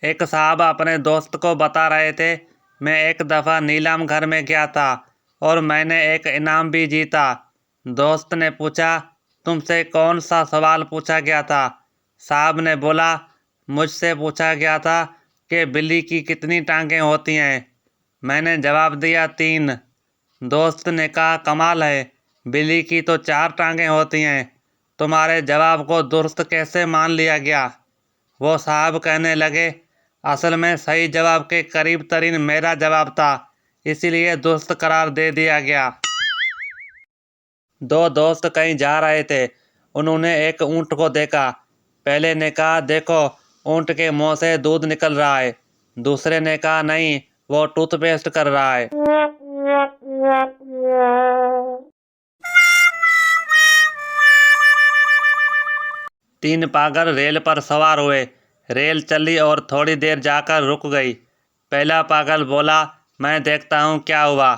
एक साहब अपने दोस्त को बता रहे थे, मैं एक दफ़ा नीलाम घर में गया था और मैंने एक इनाम भी जीता। दोस्त ने पूछा, तुमसे कौन सा सवाल पूछा गया था? साहब ने बोला, मुझसे पूछा गया था कि बिल्ली की कितनी टांगें होती हैं। मैंने जवाब दिया, 3। दोस्त ने कहा, कमाल है, बिल्ली की तो 4 टांगें होती हैं। तुम्हारे जवाब को दुरुस्त कैसे मान लिया गया? वो साहब कहने लगे, असल में सही जवाब के करीब तरीन मेरा जवाब था, इसीलिए दुरुस्त करार दे दिया गया। 2 दोस्त कहीं जा रहे थे। उन्होंने एक ऊँट को देखा। पहले ने कहा, देखो, ऊँट के मुंह से दूध निकल रहा है। दूसरे ने कहा, नहीं, वो टूथपेस्ट कर रहा है। तीन पागल रेल पर सवार हुए। रेल चली और थोड़ी देर जाकर रुक गई। पहला पागल बोला, मैं देखता हूँ क्या हुआ।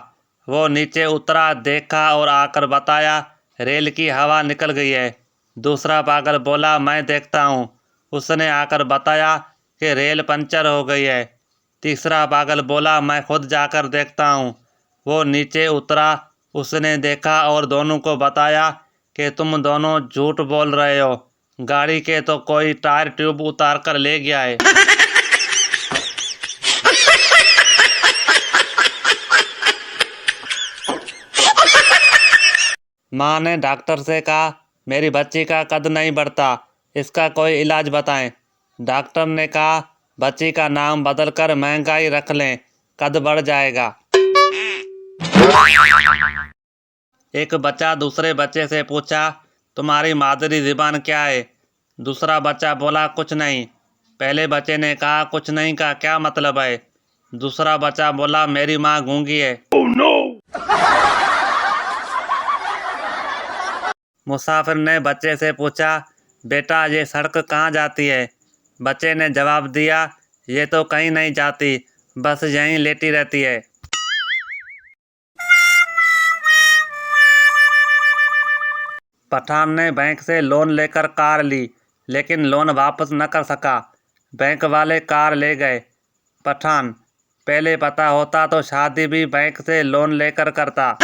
वो नीचे उतरा, देखा और आकर बताया, रेल की हवा निकल गई है। दूसरा पागल बोला, मैं देखता हूँ। उसने आकर बताया कि रेल पंचर हो गई है। तीसरा पागल बोला, मैं खुद जाकर देखता हूँ। वो नीचे उतरा, उसने देखा और दोनों को बताया कि तुम दोनों झूठ बोल रहे हो, गाड़ी के तो कोई टायर ट्यूब उतार कर ले गया है। माँ ने डॉक्टर से कहा, मेरी बच्ची का कद नहीं बढ़ता, इसका कोई इलाज बताएं। डॉक्टर ने कहा, बच्ची का नाम बदलकर महंगाई रख लें, कद बढ़ जाएगा। एक बच्चा दूसरे बच्चे से पूछा, तुम्हारी मादरी ज़ुबान क्या है? दूसरा बच्चा बोला, कुछ नहीं। पहले बच्चे ने कहा, कुछ नहीं का क्या मतलब है? दूसरा बच्चा बोला, मेरी माँ गूंगी है। Oh, no! मुसाफिर ने बच्चे से पूछा, बेटा, ये सड़क कहाँ जाती है? बच्चे ने जवाब दिया, ये तो कहीं नहीं जाती, बस यहीं लेटी रहती है। पठान ने बैंक से लोन लेकर कार ली, लेकिन लोन वापस न कर सका। बैंक वाले कार ले गए। पठान, पहले पता होता तो शादी भी बैंक से लोन लेकर करता।